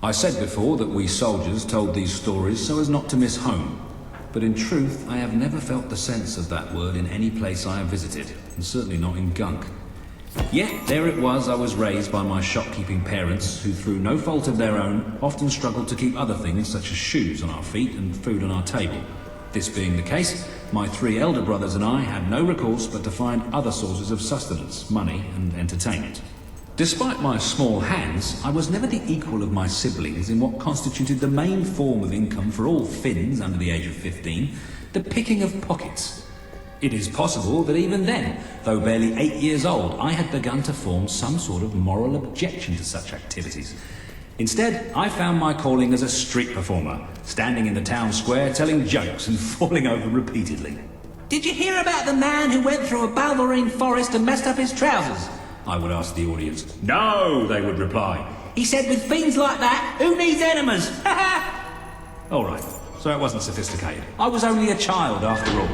I said before that we soldiers told these stories so as not to miss home. But in truth, I have never felt the sense of that word in any place I have visited, and certainly not in Gunk. Yet there it was I was raised by my shopkeeping parents, who through no fault of their own, often struggled to keep other things such as shoes on our feet and food on our table. This being the case, my 3 elder brothers and I had no recourse but to find other sources of sustenance, money and entertainment. Despite my small hands, I was never the equal of my siblings in what constituted the main form of income for all Finns under the age of 15, the picking of pockets. It is possible that even then, though barely 8 years old, I had begun to form some sort of moral objection to such activities. Instead, I found my calling as a street performer, standing in the town square telling jokes and falling over repeatedly. "Did you hear about the man who went through a Balverine forest and messed up his trousers?" I would ask the audience. "No," they would reply. "He said with fiends like that, who needs enemas? Ha ha!" All right, so it wasn't sophisticated. I was only a child after all,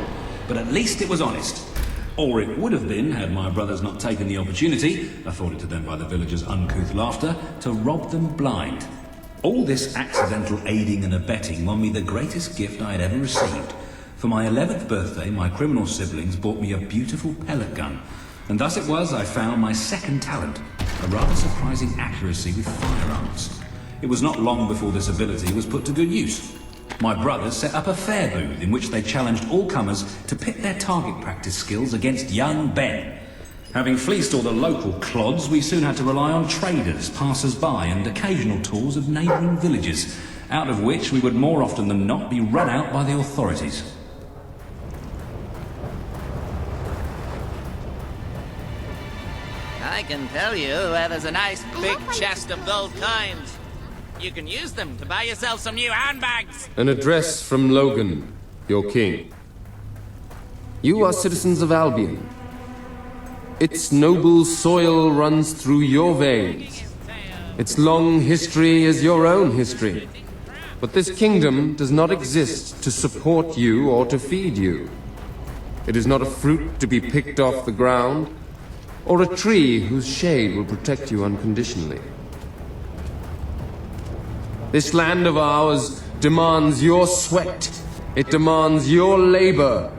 but at least it was honest. Or it would have been had my brothers not taken the opportunity, afforded to them by the villagers' uncouth laughter, to rob them blind. All this accidental aiding and abetting won me the greatest gift I had ever received. For my 11th birthday, my criminal siblings bought me a beautiful pellet gun. And thus it was I found my second talent, a rather surprising accuracy with firearms. It was not long before this ability was put to good use. My brothers set up a fair booth in which they challenged all comers to pit their target practice skills against young Ben. Having fleeced all the local clods, we soon had to rely on traders, passers-by and occasional tours of neighbouring villages, out of which we would more often than not be run out by the authorities. I can tell you where there's a nice big chest of gold coins. You can use them to buy yourself some new handbags. An address from Logan, your king. You are citizens of Albion. Its noble soil runs through your veins. Its long history is your own history. But this kingdom does not exist to support you or to feed you. It is not a fruit to be picked off the ground, or a tree whose shade will protect you unconditionally. This land of ours demands your sweat, it demands your labor,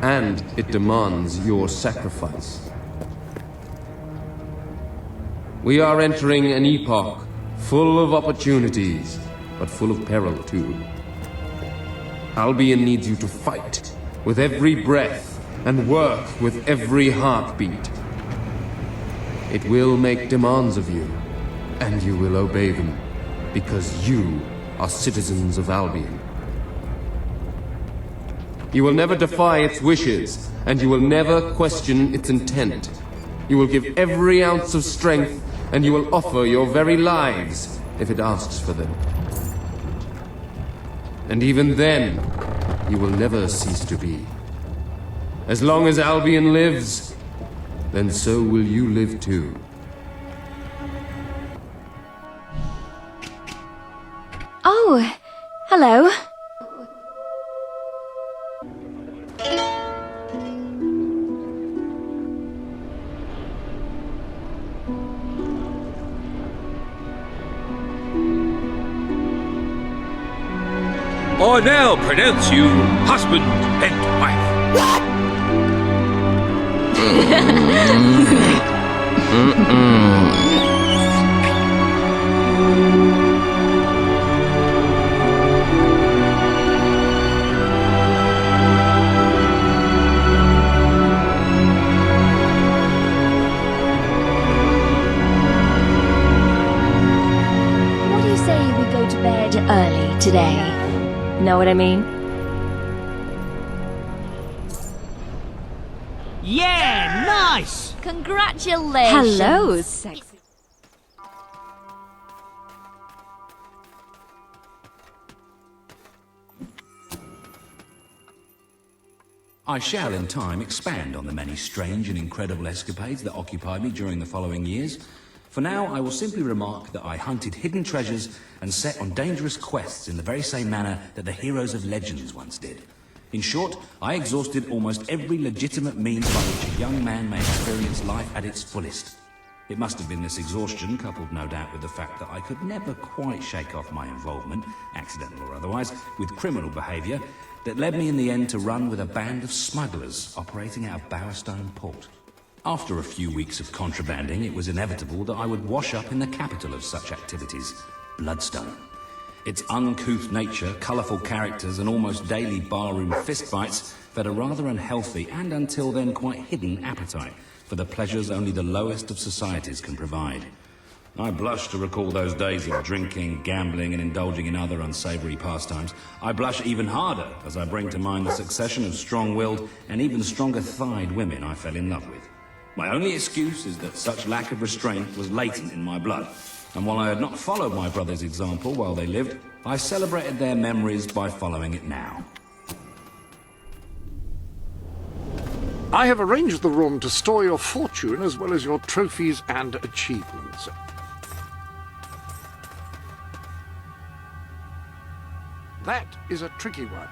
and it demands your sacrifice. We are entering an epoch full of opportunities, but full of peril too. Albion needs you to fight with every breath and work with every heartbeat. It will make demands of you, and you will obey them, because you are citizens of Albion. You will never defy its wishes, and you will never question its intent. You will give every ounce of strength, and you will offer your very lives if it asks for them. And even then, you will never cease to be. As long as Albion lives, then so will you live too. Oh, hello. I now pronounce you husband and wife. What do you say we go to bed early today? Know what I mean? Yeah, nice! Congratulations! Hello, sexy. I shall in time expand on the many strange and incredible escapades that occupied me during the following years. For now, I will simply remark that I hunted hidden treasures and set on dangerous quests in the very same manner that the heroes of legends once did. In short, I exhausted almost every legitimate means by which a young man may experience life at its fullest. It must have been this exhaustion, coupled no doubt with the fact that I could never quite shake off my involvement, accidental or otherwise, with criminal behaviour, that led me in the end to run with a band of smugglers operating out of Bowerstone Port. After a few weeks of contrabanding, it was inevitable that I would wash up in the capital of such activities, Bloodstone. Its uncouth nature, colourful characters and almost daily barroom fistfights fed a rather unhealthy and until then quite hidden appetite for the pleasures only the lowest of societies can provide. I blush to recall those days of drinking, gambling and indulging in other unsavoury pastimes. I blush even harder as I bring to mind the succession of strong-willed and even stronger-thighed women I fell in love with. My only excuse is that such lack of restraint was latent in my blood, and while I had not followed my brother's example while they lived, I celebrated their memories by following it now. I have arranged the room to store your fortune as well as your trophies and achievements. That is a tricky one.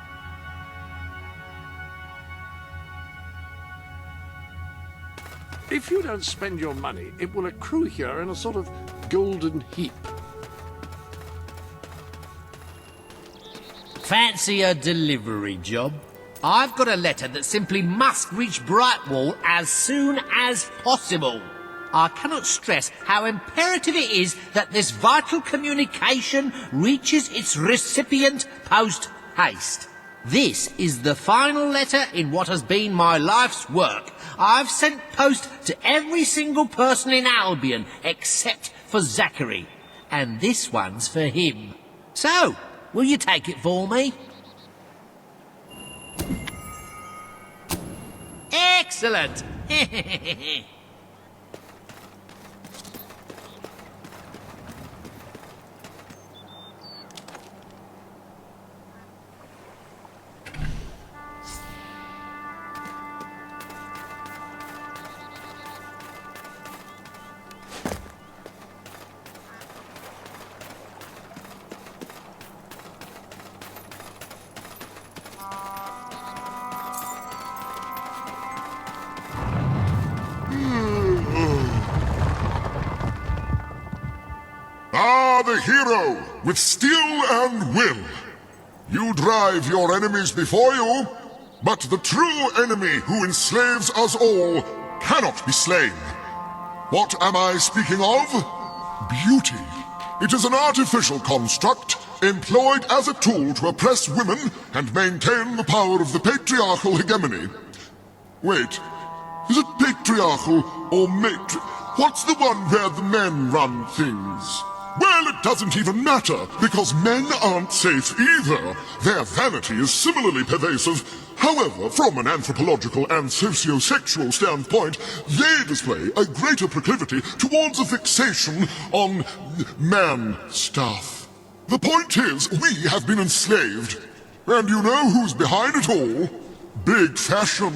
If you don't spend your money, it will accrue here in a sort of golden heap. Fancy a delivery job? I've got a letter that simply must reach Brightwall as soon as possible. I cannot stress how imperative it is that this vital communication reaches its recipient post-haste. This is the final letter in what has been my life's work. I've sent post to every single person in Albion except for Zachary. And this one's for him. So, will you take it for me? Excellent! Ah, the hero, with steel and will. You drive your enemies before you, but the true enemy who enslaves us all cannot be slain. What am I speaking of? Beauty. It is an artificial construct employed as a tool to oppress women and maintain the power of the patriarchal hegemony. Wait, is it patriarchal or What's the one where the men run things? Well, it doesn't even matter, because men aren't safe either. Their vanity is similarly pervasive. However, from an anthropological and socio-sexual standpoint, they display a greater proclivity towards a fixation on man stuff. The point is, we have been enslaved. And you know who's behind it all? Big fashion.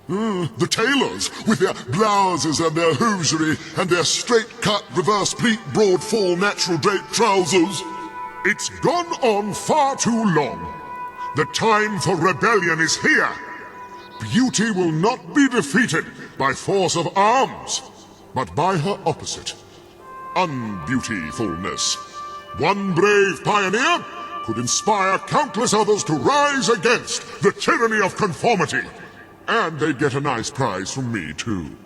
The tailors, with their blouses and their hosiery, and their straight-cut, reverse-pleat, broad-fall, natural-draped trousers. It's gone on far too long. The time for rebellion is here. Beauty will not be defeated by force of arms, but by her opposite, unbeautifulness. One brave pioneer could inspire countless others to rise against the tyranny of conformity. And they'd get a nice prize from me, too.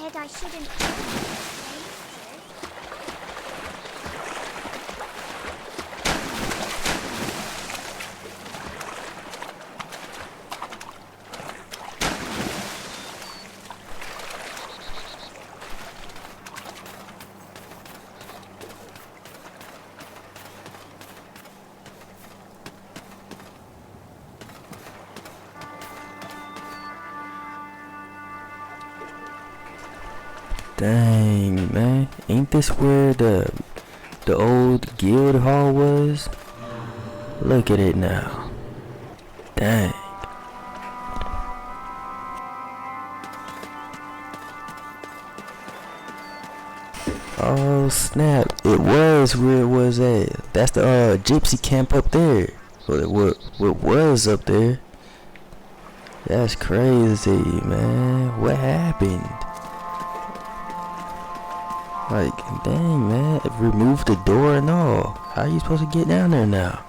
said I shouldn't. Dang, man. Ain't this where the old guild hall was? Look at it now. Dang. Oh snap, it was where it was at. That's the gypsy camp up there. What was up there? That's crazy, man. What happened? Like, dang, man, remove the door and all. How are you supposed to get down there now?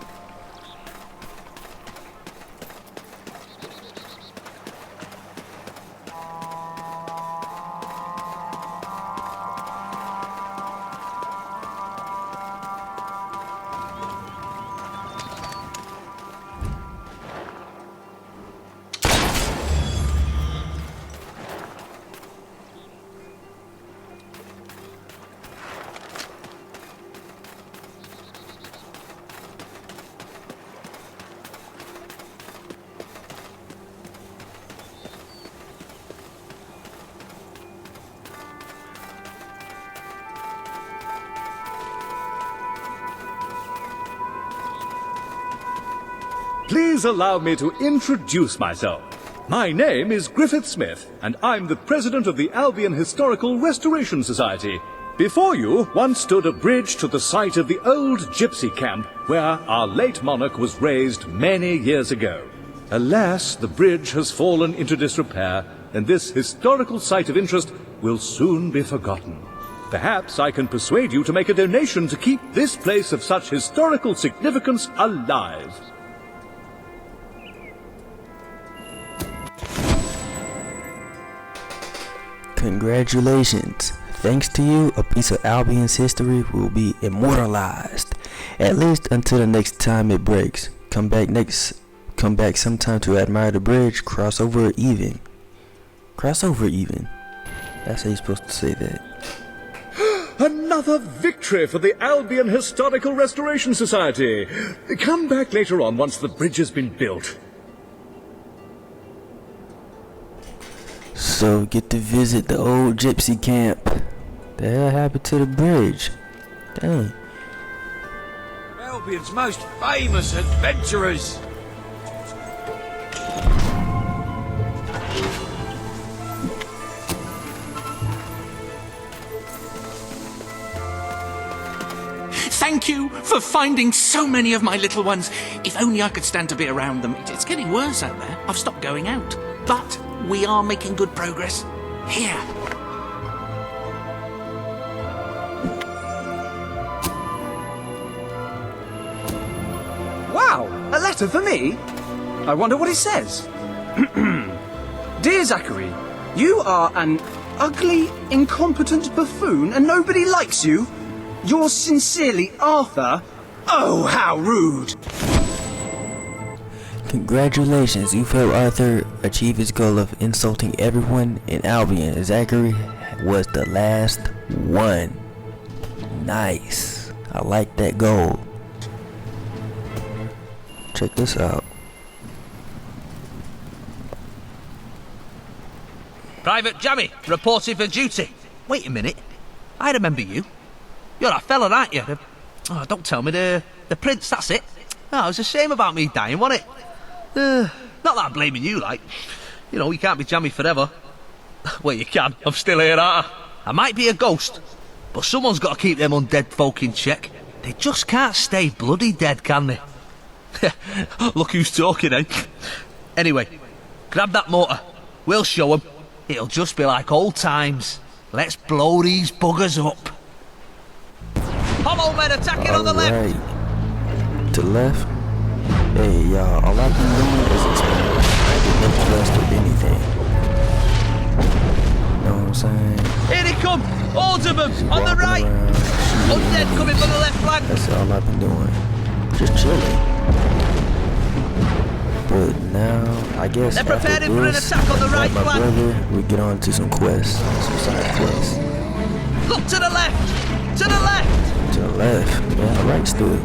Please allow me to introduce myself. My name is Griffith Smith, and I'm the president of the Albion Historical Restoration Society. Before you once stood a bridge to the site of the old gypsy camp where our late monarch was raised many years ago. Alas, the bridge has fallen into disrepair, and this historical site of interest will soon be forgotten. Perhaps I can persuade you to make a donation to keep this place of such historical significance alive. Congratulations. Thanks to you, a piece of Albion's history will be immortalized. At least until the next time it breaks. Come back sometime to admire the bridge. Cross over even. That's how you're supposed to say that. Another victory for the Albion Historical Restoration Society. Come back later on once the bridge has been built. So get to visit the old gypsy camp. The hell happened to the bridge? Dang. Albion's most famous adventurers. Thank you for finding so many of my little ones. If only I could stand to be around them. It's getting worse out there. I've stopped going out. But we are making good progress. Here. Wow, a letter for me? I wonder what it says. Dear Zachary, you are an ugly, incompetent buffoon and nobody likes you. Yours sincerely, Arthur. Oh, how rude! Congratulations, you've helped Arthur achieve his goal of insulting everyone in Albion. Zachary was the last one. Nice. I like that goal. Check this out. Private Jammy, reporting for duty. Wait a minute. I remember you. You're that fella, aren't you? Oh, don't tell me the prince, that's it. Oh, it was a shame about me dying, wasn't it? Not that I'm blaming you, like. You know, you can't be Jammy forever. Well, you can. I'm still here, aren't I? I might be a ghost, but someone's got to keep them undead folk in check. They just can't stay bloody dead, can they? Look who's talking, eh? Anyway, grab that motor. We'll show 'em. It'll just be like old times. Let's blow these buggers up. Hollow men attacking on the left. To the left. Hey y'all, all I've been doing is exploring. I didn't trust with anything. know what I'm saying? Here they come! All of them! On the right! Undead coming from the left flank! That's all I've been doing. Just chilling. But now, I guess they're preparing for an attack on the right my flank. brother, we get on to some quests, some side quests. Look to the left! To the left! To the left, yeah, the right stood.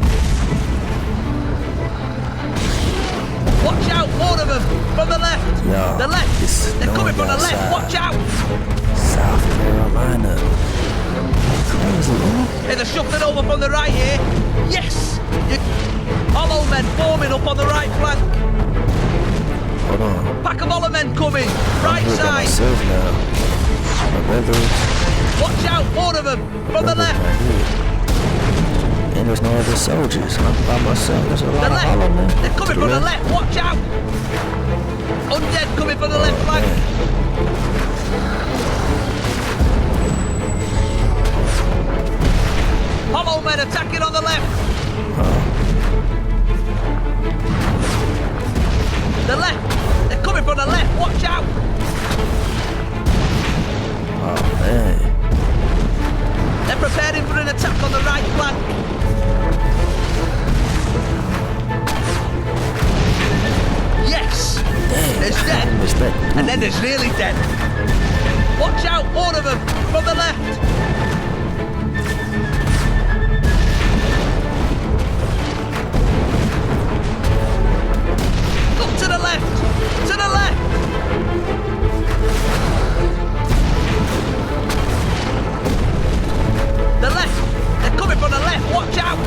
Watch out, more of them! From the left! Yo, the left! They're coming from the left! outside. Watch out! South Carolina. Crazy, man. Hey, they're shuffling over from the right here! Yes! Hollow men forming up on the right flank! Hold on. Pack of hollow men coming! Right I'm side! myself now. My brother. Watch out, more of them! From the left! And there's no other soldiers. I'm by myself. There's a lot The of hollow men. left! They're coming from the left! Watch out! Undead coming from the left flank! Hollow men attacking on the left! The left! They're coming from the left! Watch out! Oh, man. They're preparing for an attack on the right flank! Yes! There's dead! And then there's nearly dead! Watch out! All of them! From the left! Look to the left! To the left! The left! They're coming from the left! Watch out!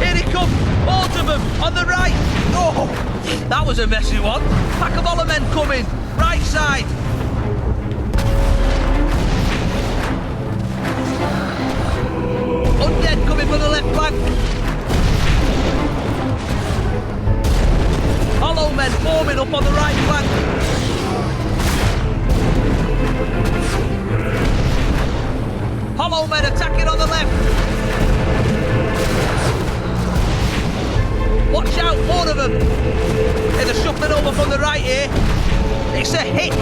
Here they come! All of them! On the right! Oh! That was a messy one! Pack of hollow men coming! Right side! Undead coming from the left flank! Hollow men forming up on the right flank! Hollow men attacking on the left! Watch out, more of them! Hey, they're shuffling over from the right here! It's a hit!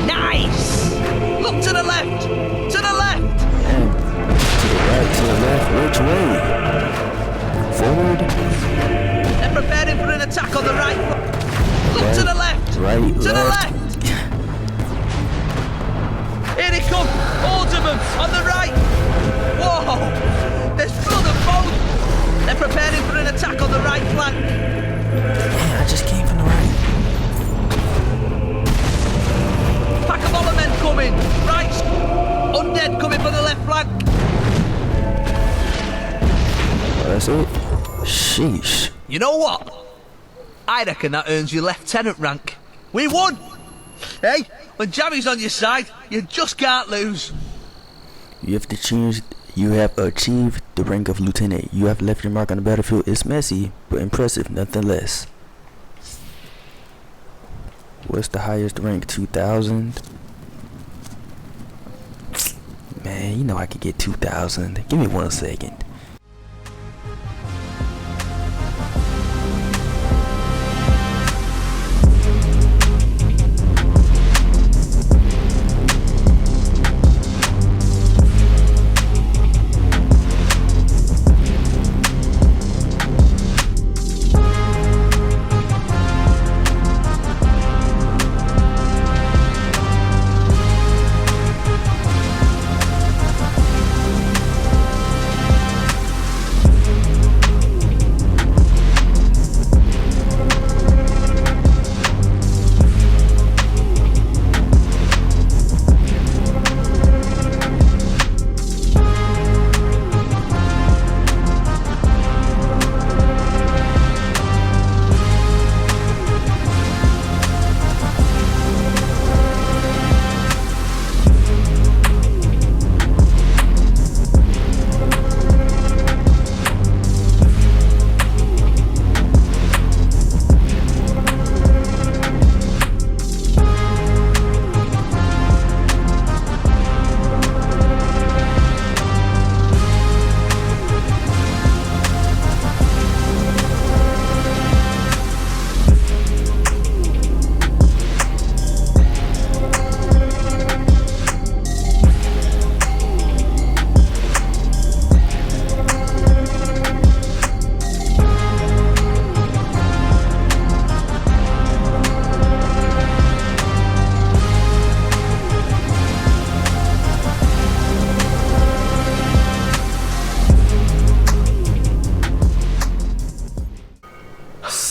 Nice! Look to the left! To the left! To the left, which way? Forward? They're preparing for an attack on the right. Look right, to the left! Right, to the left. left! Here they come! All of them! On the right! Whoa! There's blood and bone! They're preparing for an attack on the right flank! Man, I just came from the right. Pack of hollow men coming! Right! Undead coming from the left flank! That's it. Sheesh. You know what? I reckon that earns you lieutenant rank. We won! Hey, when Jammy's on your side, you just can't lose. You have achieved the rank of lieutenant. You have left your mark on the battlefield. It's messy, but impressive nonetheless. What's the highest rank? 2,000? Man, you know I could get 2,000. Give me 1 second.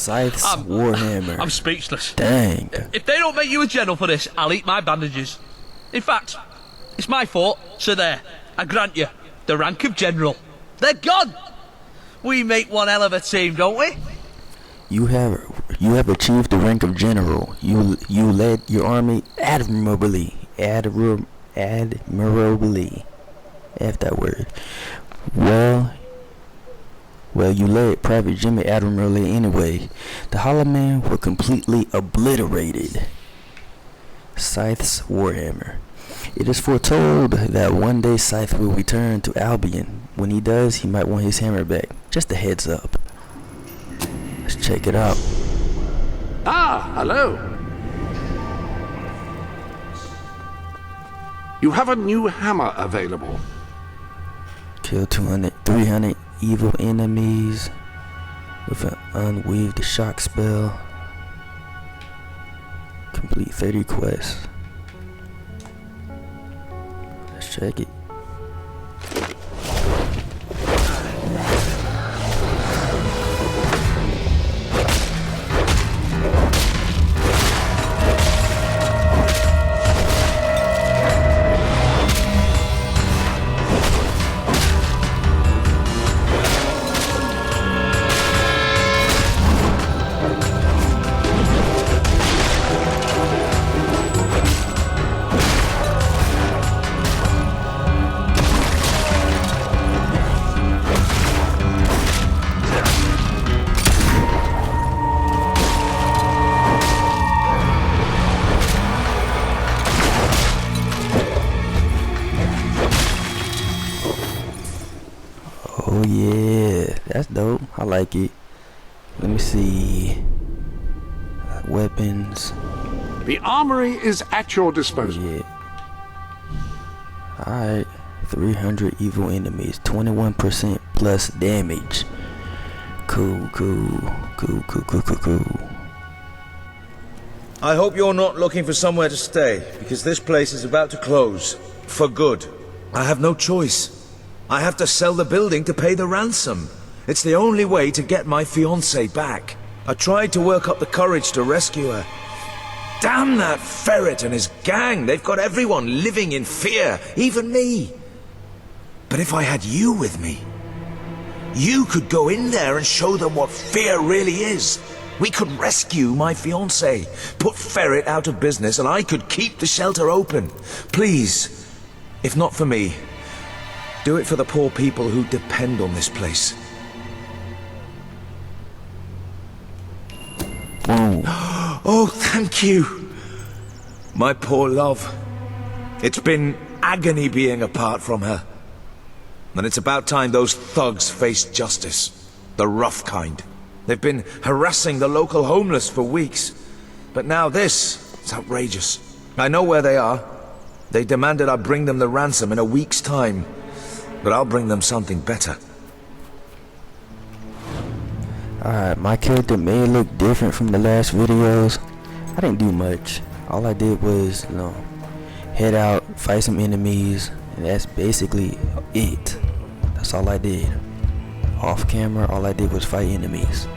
Scythe's Warhammer. I'm speechless. Dang. If they don't make you a general for this, I'll eat my bandages. In fact, it's my fault, so there. I grant you, the rank of general. They're gone! We make one hell of a team, don't we? You have achieved the rank of general. You led your army admirably. Admirably. F that word. Well, you led Private Jimmy admirably anyway. The Hollow Men were completely obliterated. Scythe's Warhammer. It is foretold that one day Scythe will return to Albion. When he does, he might want his hammer back. Just a heads up. Let's check it out. Ah, hello. You have a new hammer available. Kill 300 evil enemies with an unweaved shock spell. Complete 30 quests. Let's check it. Oh yeah, that's dope. I like it. Let me see. Weapons. The armory is at your disposal. Yeah. Alright. 300 evil enemies. 21% plus damage. Cool. I hope you're not looking for somewhere to stay, because this place is about to close. For good. I have no choice. I have to sell the building to pay the ransom. It's the only way to get my fiancée back. I tried to work up the courage to rescue her. Damn that ferret and his gang. They've got everyone living in fear, even me. But if I had you with me, you could go in there and show them what fear really is. We could rescue my fiancée, put Ferret out of business, and I could keep the shelter open. Please, if not for me, do it for the poor people who depend on this place. Oh, thank you. My poor love. It's been agony being apart from her. And it's about time those thugs faced justice. The rough kind. They've been harassing the local homeless for weeks. But now this, it's outrageous. I know where they are. They demanded I bring them the ransom in a week's time. But I'll bring them something better. Alright, my character may look different from the last videos. I didn't do much. All I did was, head out, fight some enemies, and that's basically it. That's all I did. Off camera, all I did was fight enemies.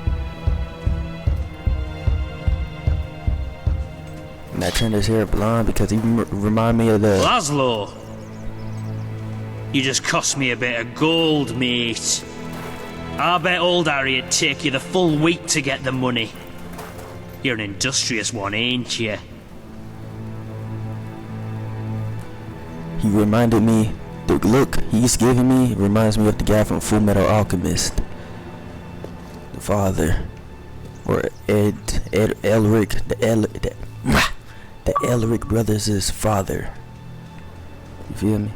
And I turned his hair blonde because he remind me of the... Lazlo! You just cost me a bit of gold, mate. I bet old Harry'd take you the full week to get the money. You're an industrious one, ain't you? He reminded me, the look he's giving me reminds me of the guy from Full Metal Alchemist. The father. Or Elric, the Elric brothers' father. You feel me?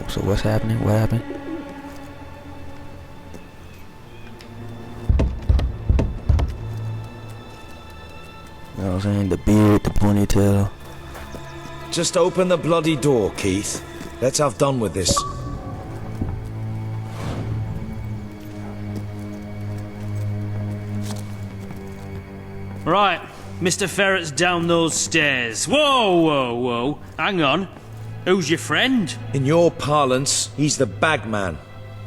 So what's happening? What happened? You know what I'm saying? The beard, the ponytail. Just open the bloody door, Keith. Let's have done with this. Right, Mr. Ferret's down those stairs. Whoa. Hang on. Who's your friend? In your parlance, he's the bagman.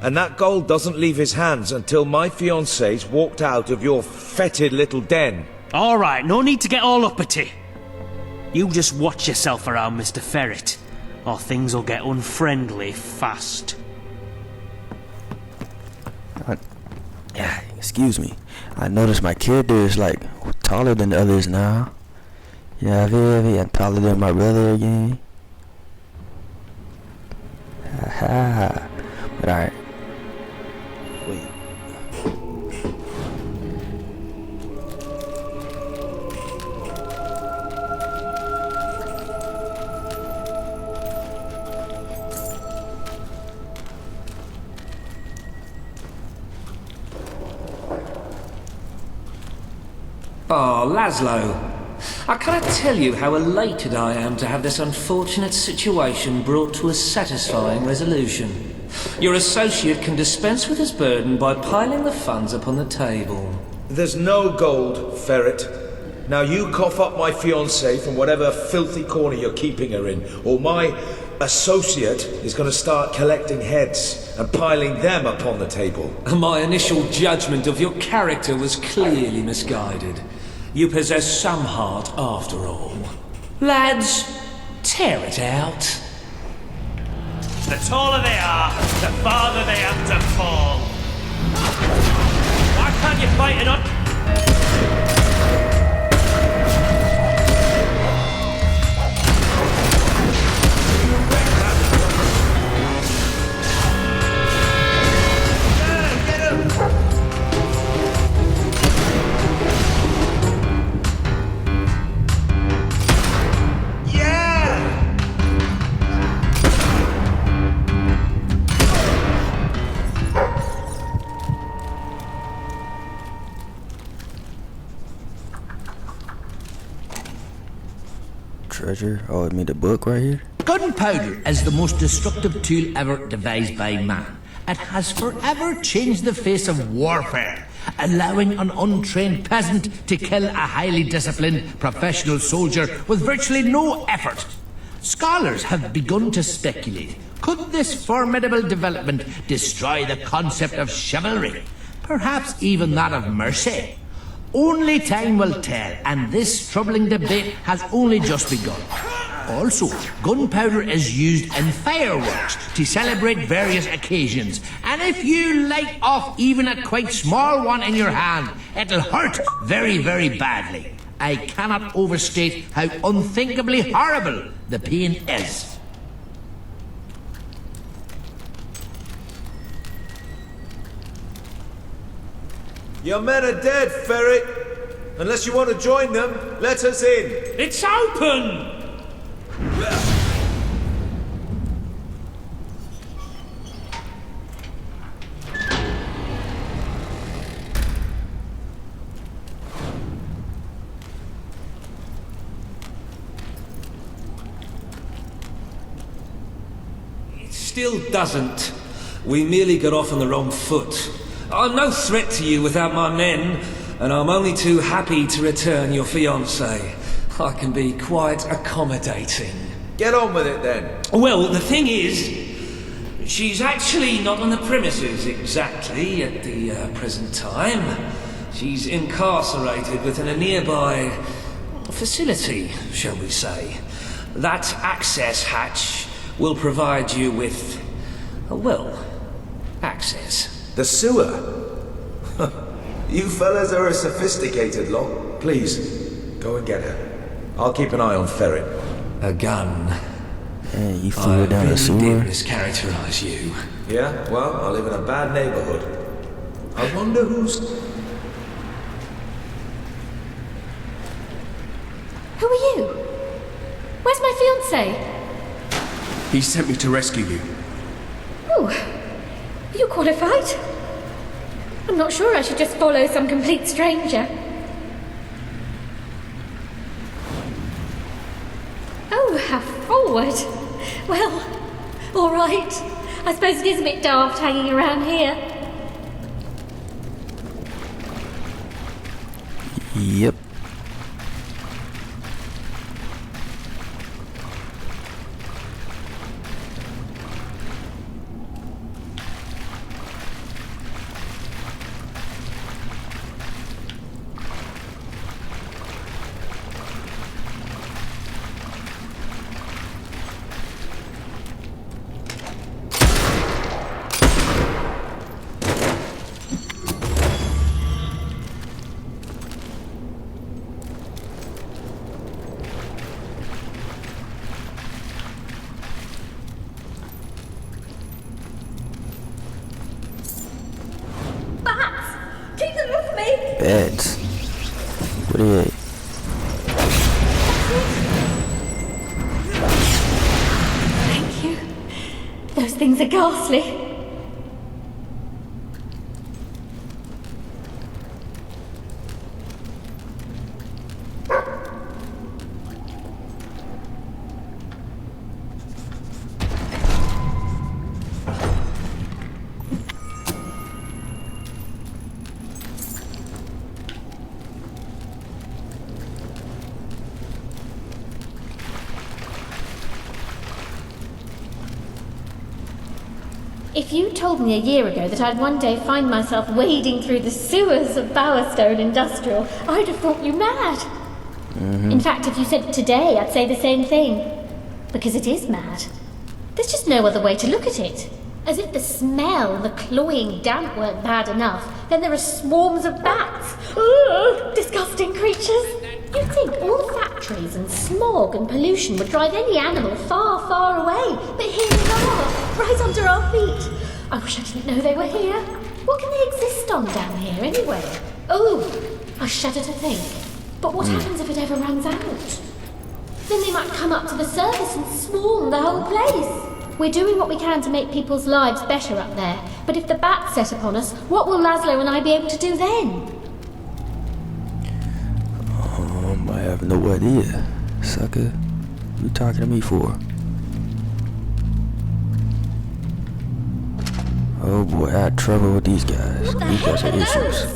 And that gold doesn't leave his hands until my fiancée's walked out of your fetid little den. Alright, no need to get all uppity. You just watch yourself around, Mr. Ferret, or things will get unfriendly fast. Excuse me. I noticed my character is like taller than the others now. Yeah, I'm taller than my brother again. Haha. But alright. Wait. Oh, Lazlo. I cannot tell you how elated I am to have this unfortunate situation brought to a satisfying resolution. Your associate can dispense with his burden by piling the funds upon the table. There's no gold, Ferret. Now you cough up my fiancée from whatever filthy corner you're keeping her in, or my associate is going to start collecting heads and piling them upon the table. My initial judgment of your character was clearly misguided. You possess some heart after all. Lads, tear it out. The taller they are, the farther they have to fall. Why can't you fight it on? Treasure? Oh, I mean the book right here? Gunpowder is the most destructive tool ever devised by man. It has forever changed the face of warfare, allowing an untrained peasant to kill a highly disciplined professional soldier with virtually no effort. Scholars have begun to speculate, could this formidable development destroy the concept of chivalry? Perhaps even that of mercy? Only time will tell, and this troubling debate has only just begun. Also, gunpowder is used in fireworks to celebrate various occasions, and if you light off even a quite small one in your hand, it'll hurt very, very badly. I cannot overstate how unthinkably horrible the pain is. Your men are dead, Ferret. Unless you want to join them, let us in. It's open! It still doesn't. We merely got off on the wrong foot. I'm no threat to you without my men, and I'm only too happy to return your fiancée. I can be quite accommodating. Get on with it then. Well, the thing is, she's actually not on the premises exactly at the present time. She's incarcerated within a nearby facility, shall we say. That access hatch will provide you with, well, access. The sewer? You fellas are a sophisticated lot. Please, go and get her. I'll keep an eye on Ferret. A gun. Hey, you flew down the sewer? I really did mischaracterize you. Yeah? Well, I live in a bad neighborhood. I wonder who's... Who are you? Where's my fiancé? He sent me to rescue you. Oh, are you qualified? I'm not sure I should just follow some complete stranger. Oh, how forward. Well, all right. I suppose it is a bit daft hanging around here. Yep. bats. What are they? Thank you. Those things are ghastly. If you told me a year ago that I'd one day find myself wading through the sewers of Bowerstone Industrial, I'd have thought you mad. In fact, if you said it today, I'd say the same thing. Because it is mad. There's just no other way to look at it. As if the smell and the cloying damp weren't bad enough, then there are swarms of bats. Ugh, disgusting creatures. You'd think all the factories and smog and pollution would drive any animal far, far away. But here they are, right under our feet. I wish I didn't know they were here. What can they exist on down here anyway? Oh, I shudder to think. But what happens if it ever runs out? Then they might come up to the surface and swarm the whole place. We're doing what we can to make people's lives better up there. But if the bats set upon us, what will Lazlo and I be able to do then? I have no idea. Sucker, what you talking to me for? Oh boy, I had trouble with these guys. These guys are issues.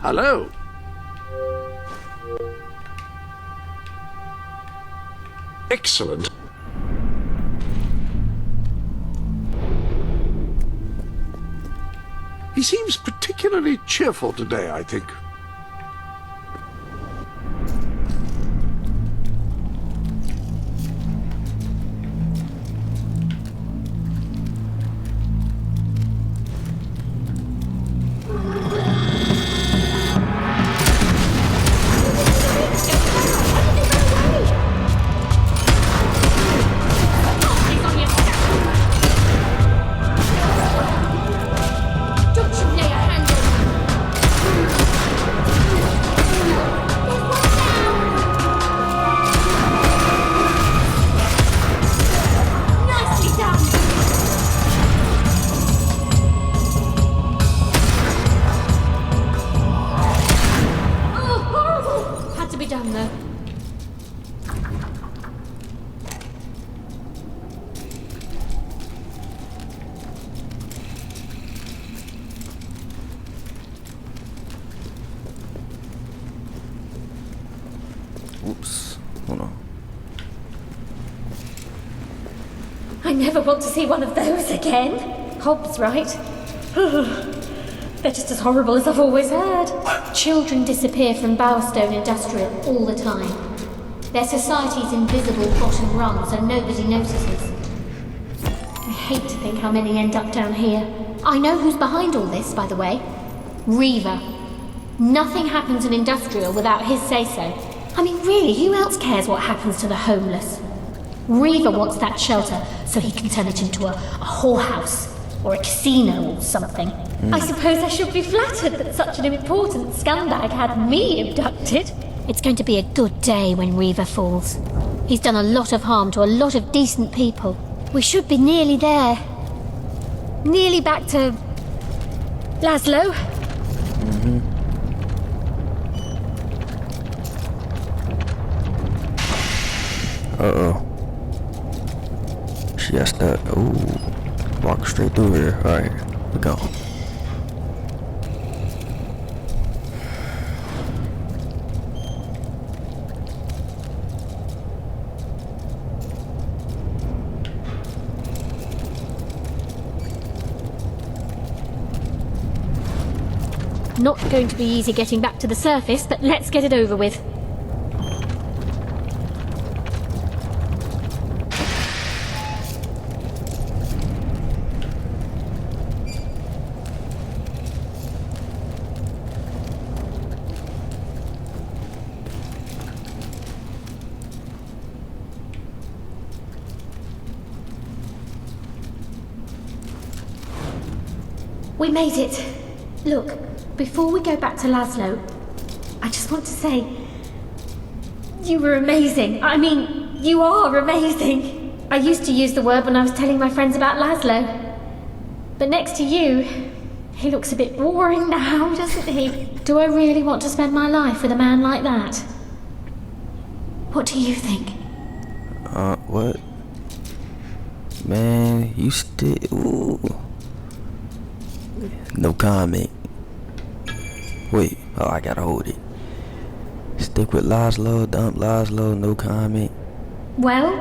Hello. Excellent. He seems particularly cheerful today, I think. Oops. Hold on. I never want to see one of those again. Hobbs, right? They're just as horrible as I've always heard. Children disappear from Bowerstone Industrial all the time. Their society's invisible bottom rung, so nobody notices. I hate to think how many end up down here. I know who's behind all this, by the way. Reaver. Nothing happens in Industrial without his say-so. I mean, really, who else cares what happens to the homeless? Reaver wants that shelter so he can turn it into a whorehouse or a casino or something. I suppose I should be flattered that such an important scumbag had me abducted. It's going to be a good day when Reaver falls. He's done a lot of harm to a lot of decent people. We should be nearly there. Nearly back to Lazlo. Uh-oh. She has to... Ooh. Walk straight through here. Alright. We're gone. Not going to be easy getting back to the surface, but let's get it over with. We made it. Look, before we go back to Lazlo, I just want to say, you were amazing. I mean, you are amazing. I used to use the word when I was telling my friends about Lazlo. But next to you, he looks a bit boring now, doesn't he? Do I really want to spend my life with a man like that? What do you think? What? Man, you still... Ooh. No comment. Wait, oh, I gotta hold it. Stick with Lazlo, dump Lazlo, no comment. Well,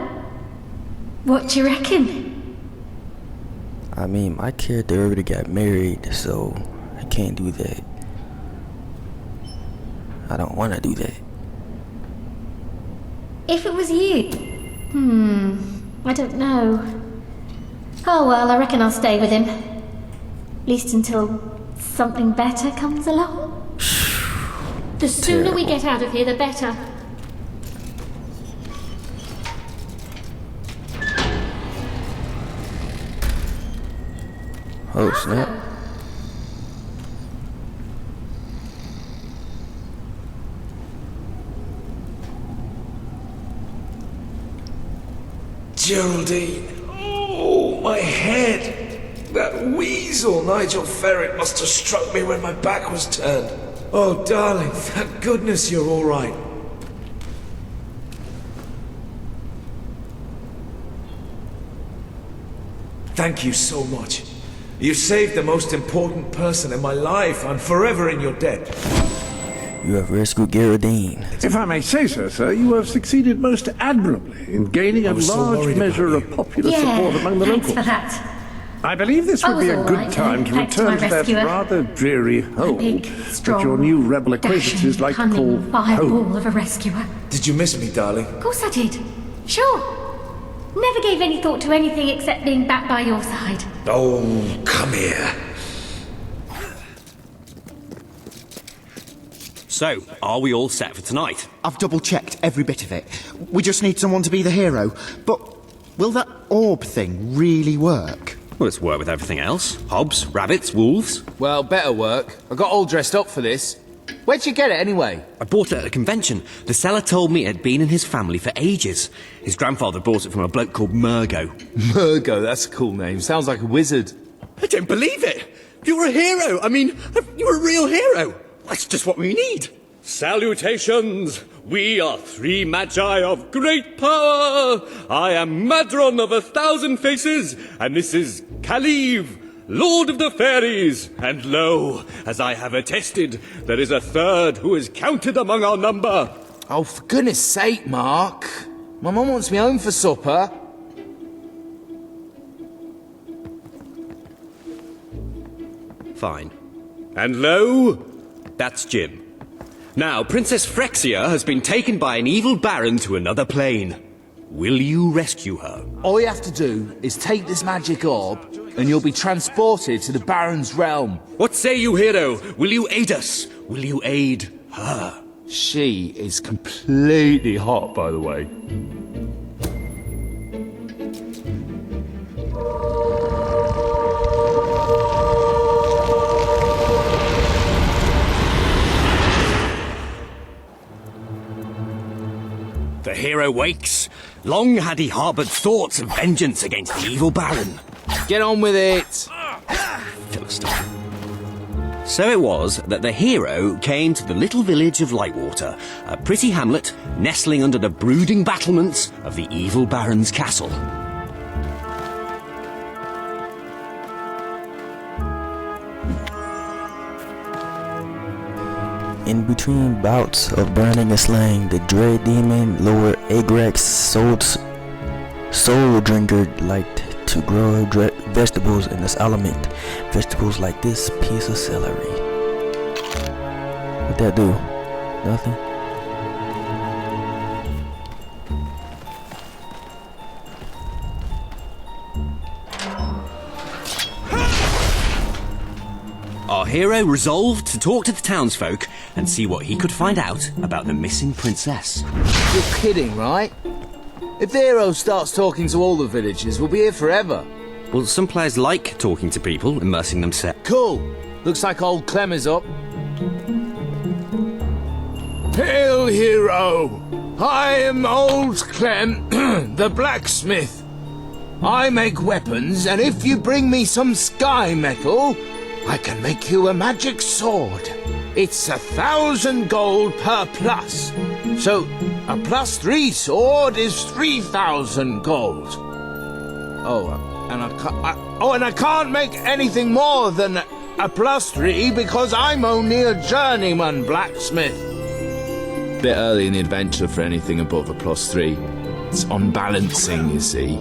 what do you reckon? I mean, my character already got married, so I can't do that. I don't want to do that. If it was you? I don't know. Oh well, I reckon I'll stay with him. At least until something better comes along. The sooner we get out of here, the better. Oh, snap. Geraldine. Oh, my head. That weasel Nigel Ferret must have struck me when my back was turned. Oh, darling, thank goodness you're all right. Thank you so much. You saved the most important person in my life. I'm forever in your debt. You have rescued Geraldine. If I may say so, sir, you have succeeded most admirably in gaining a large measure of popular support among the thanks locals. for that. I believe this would be a good time to return to that rather dreary hole that your new rebel acquaintances like to call fireball home. of a rescuer. Did you miss me, darling? Of course I did. Sure. Never gave any thought to anything except being back by your side. Oh, come here. So, are we all set for tonight? I've double-checked every bit of it. We just need someone to be the hero. But will that orb thing really work? Well, it's work with everything else. Hobs, rabbits, wolves. Well, better work. I got all dressed up for this. Where'd you get it anyway? I bought it at a convention. The seller told me it had been in his family for ages. His grandfather bought it from a bloke called Murgo. Murgo, that's a cool name. Sounds like a wizard. I don't believe it! You're a hero! I mean, you're a real hero! That's just what we need! Salutations! We are three magi of great power! I am Madron of 1,000 faces, and this is Kaliv, Lord of the Fairies. And lo, as I have attested, there is a third who is counted among our number. Oh, for goodness sake, Mark. My mum wants me home for supper. Fine. And lo, that's Jim. Now, Princess Phryxia has been taken by an evil baron to another plane. Will you rescue her? All you have to do is take this magic orb, and you'll be transported to the Baron's realm. What say you, hero? Will you aid us? Will you aid her? She is completely hot, by the way. The hero wakes. Long had he harboured thoughts of vengeance against the evil Baron. Get on with it! Philistine. So it was that the hero came to the little village of Lightwater, a pretty hamlet nestling under the brooding battlements of the evil Baron's castle. In between bouts of burning and slaying, the dread demon Lord Agrax soul drinker liked to grow vegetables in this element. Vegetables like this piece of celery. What'd that do? Nothing? Our hero resolved to talk to the townsfolk and see what he could find out about the missing princess. You're kidding, right? If the hero starts talking to all the villagers, we'll be here forever. Well, some players like talking to people, immersing themselves. Cool. Looks like old Clem is up. Hail, hero! I am old Clem, the blacksmith. I make weapons, and if you bring me some sky metal, I can make you a magic sword. It's 1,000 gold per plus. So, a +3 sword is 3,000 gold. And I can't make anything more than a +3 because I'm only a journeyman blacksmith. Bit early in the adventure for anything above a +3. It's unbalancing, you see.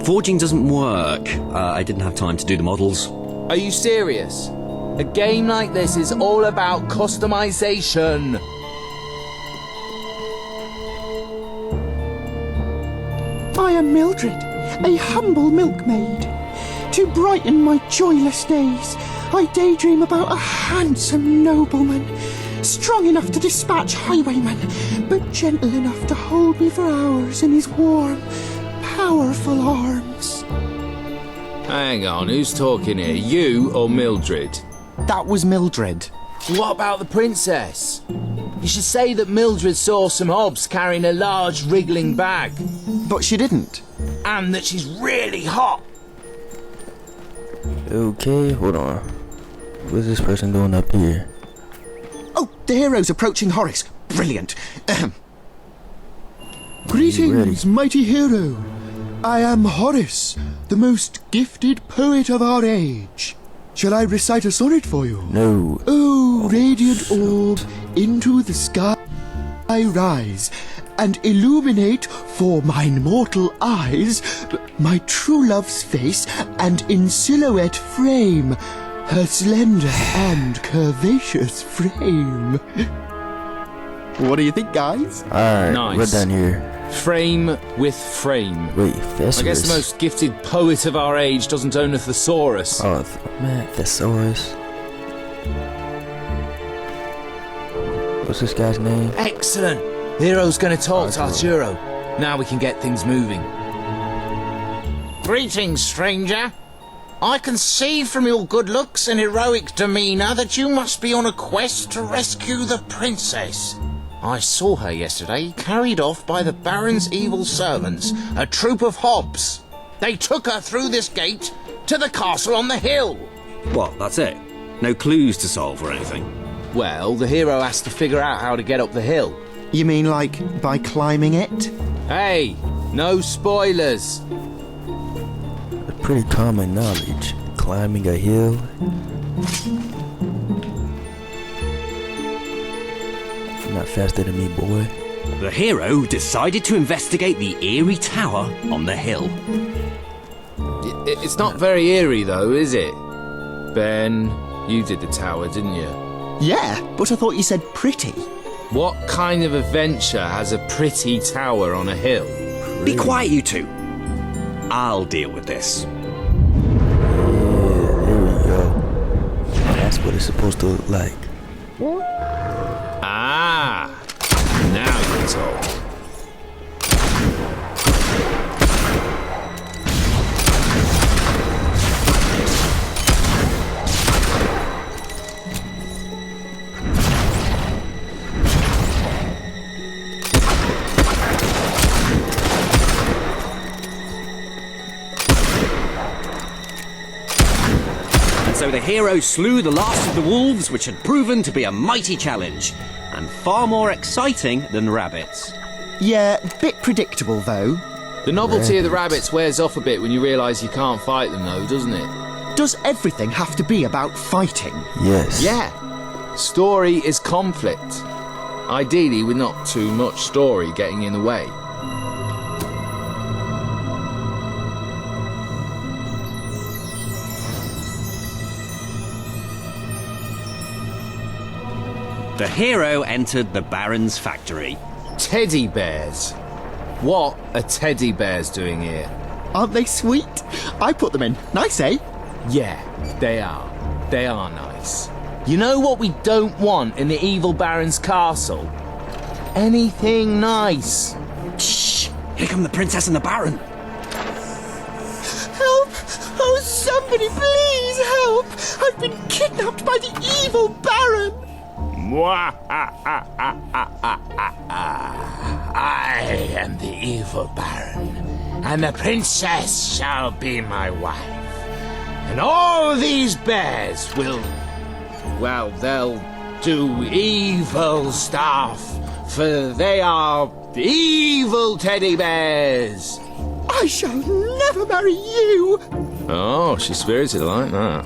Forging doesn't work. I didn't have time to do the models. Are you serious? A game like this is all about customization. I am Mildred, a humble milkmaid. To brighten my joyless days, I daydream about a handsome nobleman, strong enough to dispatch highwaymen, but gentle enough to hold me for hours in his warm, powerful arms. Hang on, who's talking here? You or Mildred? That was Mildred. What about the princess? You should say that Mildred saw some hobs carrying a large wriggling bag. But she didn't. And that she's really hot. Okay, hold on. What's this person doing up here? Oh, the hero's approaching Horace. Brilliant. Greetings, mighty hero. I am Horace, the most gifted poet of our age. Shall I recite a sonnet for you? No. Oh, radiant orb, into the sky I rise, and illuminate for mine mortal eyes my true love's face, and in silhouette frame her slender and curvaceous frame. What do you think, guys? Alright, nice. we're done here. Frame with frame. Wait, thesaurus. I guess the most gifted poet of our age doesn't own a thesaurus. Oh, man, thesaurus. What's this guy's name? Excellent. The hero's going to talk to Arturo. Now we can get things moving. Greetings, stranger. I can see from your good looks and heroic demeanour that you must be on a quest to rescue the princess. I saw her yesterday, carried off by the Baron's evil servants, a troop of hobs. They took her through this gate to the castle on the hill. What, that's it? No clues to solve or anything? Well, the hero has to figure out how to get up the hill. You mean like by climbing it? Hey, no spoilers. Pretty common knowledge. Climbing a hill. You're not faster than me, boy. The hero decided to investigate the eerie tower on the hill. It's not very eerie, though, is it? Ben, you did the tower, didn't you? Yeah, but I thought you said pretty. What kind of adventure has a pretty tower on a hill? Be quiet, you two. I'll deal with this. There we go. That's what it's supposed to look like. asshole. So the hero slew the last of the wolves, which had proven to be a mighty challenge, and far more exciting than rabbits. Yeah, bit predictable though. The novelty of the rabbits wears off a bit when you realise you can't fight them though, doesn't it? Does everything have to be about fighting? Yes. Yeah. Story is conflict. Ideally with not too much story getting in the way. The hero entered the Baron's factory. Teddy bears. What are teddy bears doing here? Aren't they sweet? I put them in. Nice, eh? Yeah, they are. They are nice. You know what we don't want in the evil Baron's castle? Anything nice. Shh! Here come the princess and the Baron. Help! Oh, somebody please help! I've been kidnapped by the evil Baron! I am the evil Baron, and the princess shall be my wife. And all these bears will, well, they'll do evil stuff, for they are evil teddy bears. I shall never marry you! Oh, she's spirited like that.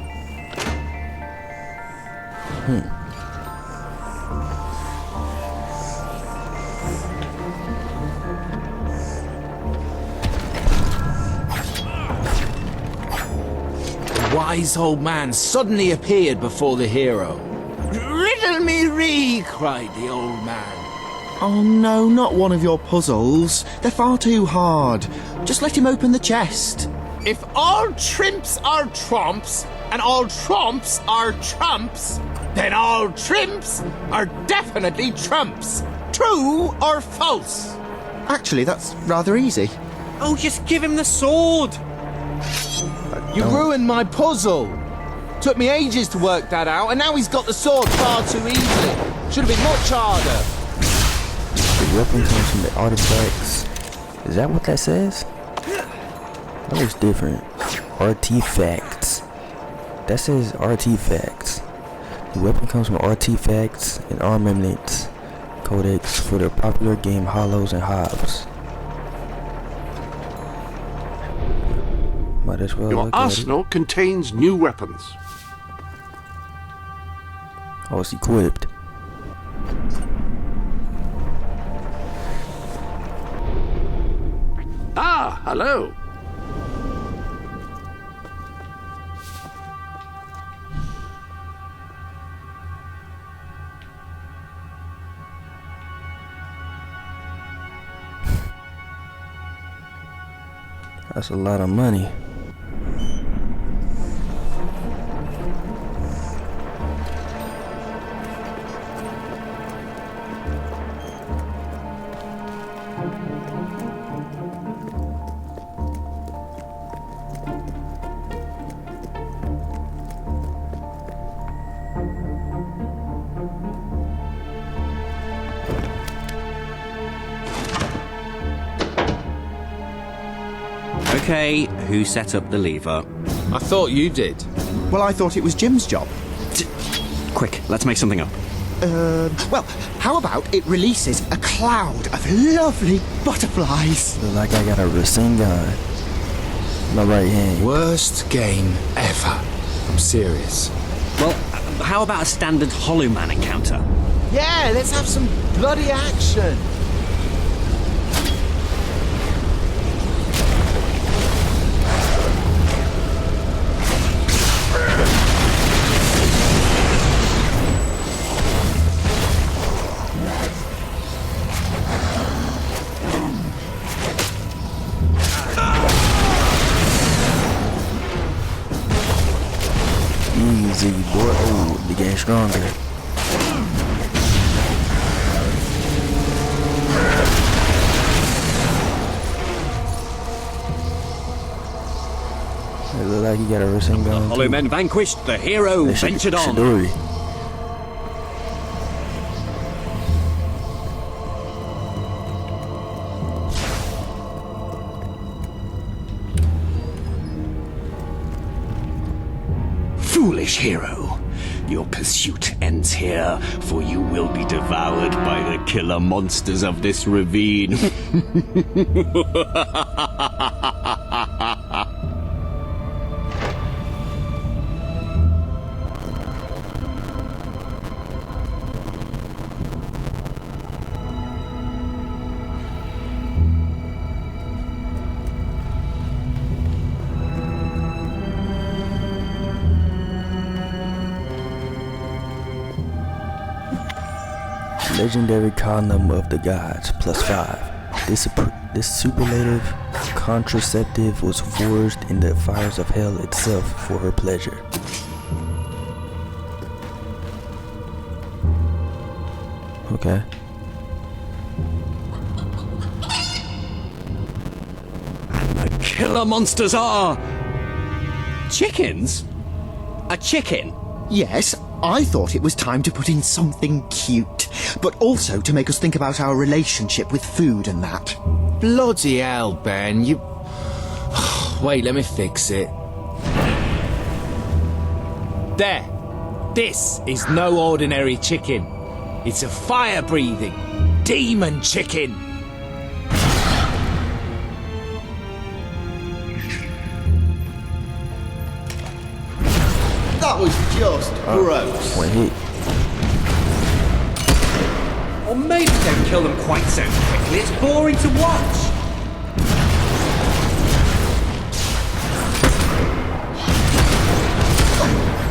The wise old man suddenly appeared before the hero. Riddle me ree, cried the old man. Oh no, not one of your puzzles. They're far too hard. Just let him open the chest. If all trimps are trumps, and all trumps are trumps, then all trimps are definitely trumps. True or false? Actually, that's rather easy. Oh, just give him the sword! You ruined my puzzle! Took me ages to work that out, and now he's got the sword far too easily. Should have been much harder. The weapon comes from the artifacts. Is that what that says? That looks different. Artifacts. That says artifacts. The weapon comes from artifacts and armaments codex for the popular game Hollows and Hobbs. Might as well. Your arsenal contains new weapons. Oh, it's equipped. Ah, hello. That's a lot of money. Okay, who set up the lever? I thought you did. Well, I thought it was Jim's job. Quick, let's make something up. Well, how about it releases a cloud of lovely butterflies? Look like I got a Rasengan in my right hand. Worst game ever. I'm serious. Well, how about a standard Hollow Man encounter? Yeah, let's have some bloody action. Easy, boy. Oh, they getting stronger. got a wrestling The gun. Hollow Men vanquished, the hero ventured on. Shidori. Foolish hero, your pursuit ends here, for you will be devoured by the killer monsters of this ravine. Legendary column of the gods, +5. This superlative contraceptive was forged in the fires of hell itself for her pleasure. Okay. And the killer monsters are... chickens? A chicken? Yes, I thought it was time to put in something cute, but also to make us think about our relationship with food and that. Bloody hell, Ben, you... Wait, let me fix it. There. This is no ordinary chicken. It's a fire-breathing demon chicken. That was just gross. One hit. Or maybe don't kill them quite so quickly, it's boring to watch.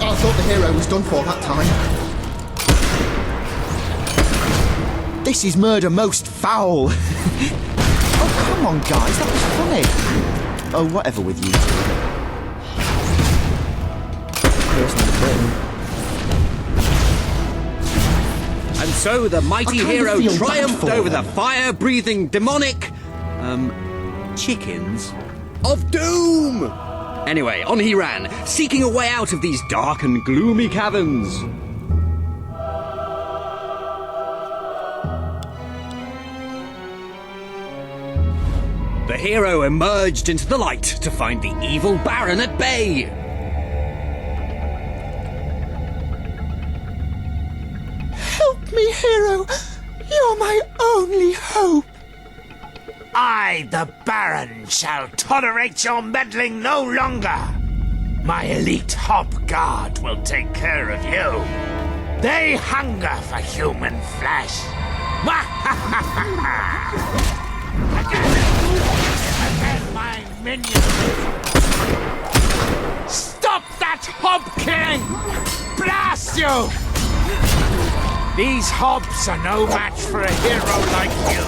I thought the hero was done for that time. This is murder most foul. Oh, come on, guys, that was funny. Oh, whatever with you two. And so the mighty hero triumphed over the fire-breathing demonic... chickens of doom! Anyway, on he ran, seeking a way out of these dark and gloomy caverns. The hero emerged into the light to find the evil Baron at bay. Help me, hero. You're my only hope. I, the Baron, shall tolerate your meddling no longer. My elite hop guard will take care of you. They hunger for human flesh. Again, my minions. Stop that hob killing! Blast you! These hobs are no match for a hero like you.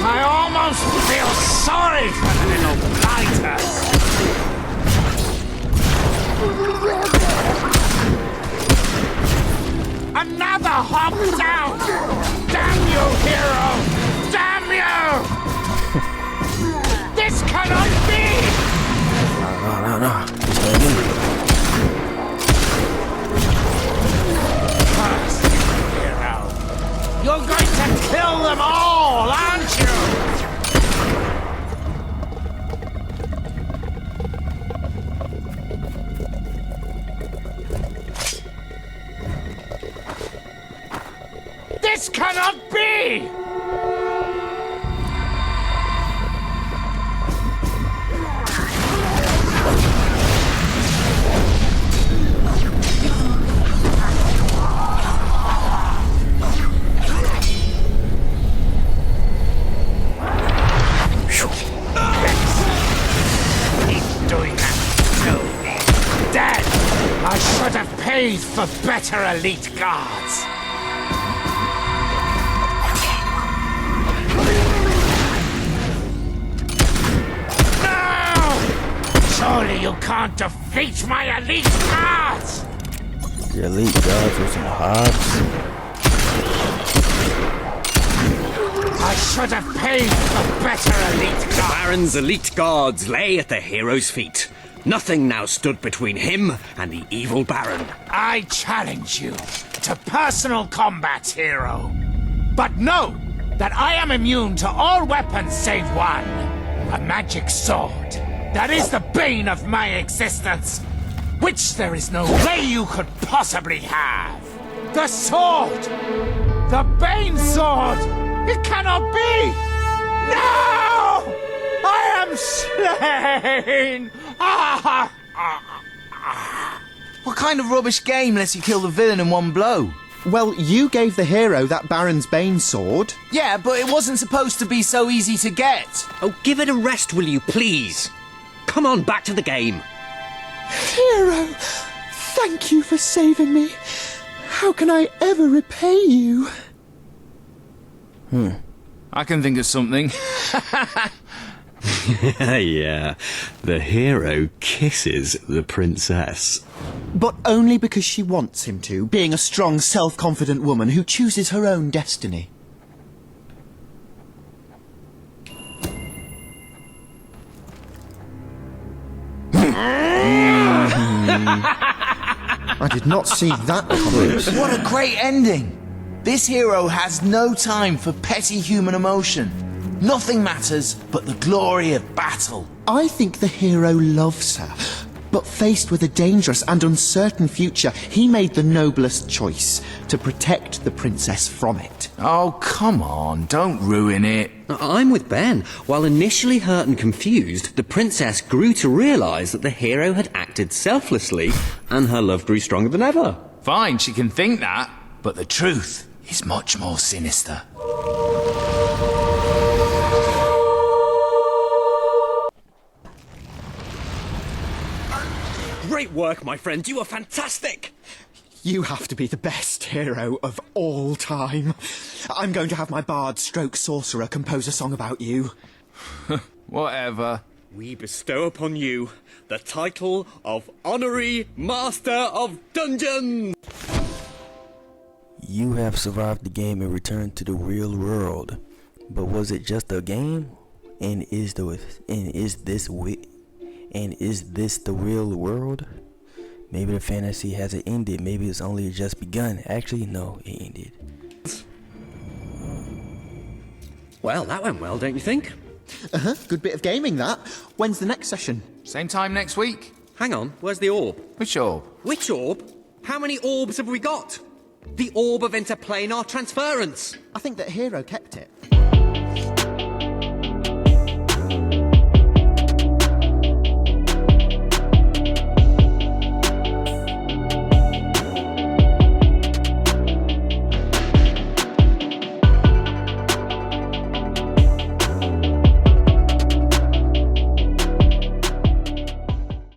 I almost feel sorry for the little blighters. Another hop down! Damn you, hero! Damn you! This cannot be! No. Curse you, hero! You're going to kill them all, aren't you? This cannot be! I should have paid for better elite guards. No! Surely you can't defeat my elite guards! Your elite guards with some hobs. I should have paid for better elite guards. The Baron's elite guards lay at the hero's feet. Nothing now stood between him and the evil Baron. I challenge you to personal combat, hero. But know that I am immune to all weapons save one. A magic sword. That is the bane of my existence. Which there is no way you could possibly have. The sword! The Bane sword! It cannot be! No! I am slain! What kind of rubbish game lets you kill the villain in one blow? Well, you gave the hero that Baron's Bane sword. Yeah, but it wasn't supposed to be so easy to get. Oh, give it a rest, will you, please? Come on, back to the game. Hero, thank you for saving me. How can I ever repay you? I can think of something. Yeah, the hero kisses the princess. But only because she wants him to, being a strong, self-confident woman who chooses her own destiny. I did not see that coming. What a great ending! This hero has no time for petty human emotion. Nothing matters but the glory of battle. I think the hero loves her, but faced with a dangerous and uncertain future, he made the noblest choice, to protect the princess from it. Oh, come on, don't ruin it. I'm with Ben. While initially hurt and confused, the princess grew to realise that the hero had acted selflessly, and her love grew stronger than ever. Fine, she can think that, but the truth is much more sinister. Great work, my friend. You are fantastic. You have to be the best hero of all time. I'm going to have my bard stroke sorcerer compose a song about you. Whatever. We bestow upon you the title of Honorary Master of Dungeons. You have survived the game and returned to the real world. But was it just a game? And is this the real world? Maybe the fantasy hasn't ended. Maybe it's only just begun. Actually, no, it ended. Well, that went well, don't you think? Good bit of gaming, that. When's the next session? Same time next week. Hang on, where's the orb? Which orb? Which orb? How many orbs have we got? The orb of interplanar transference. I think that hero kept it.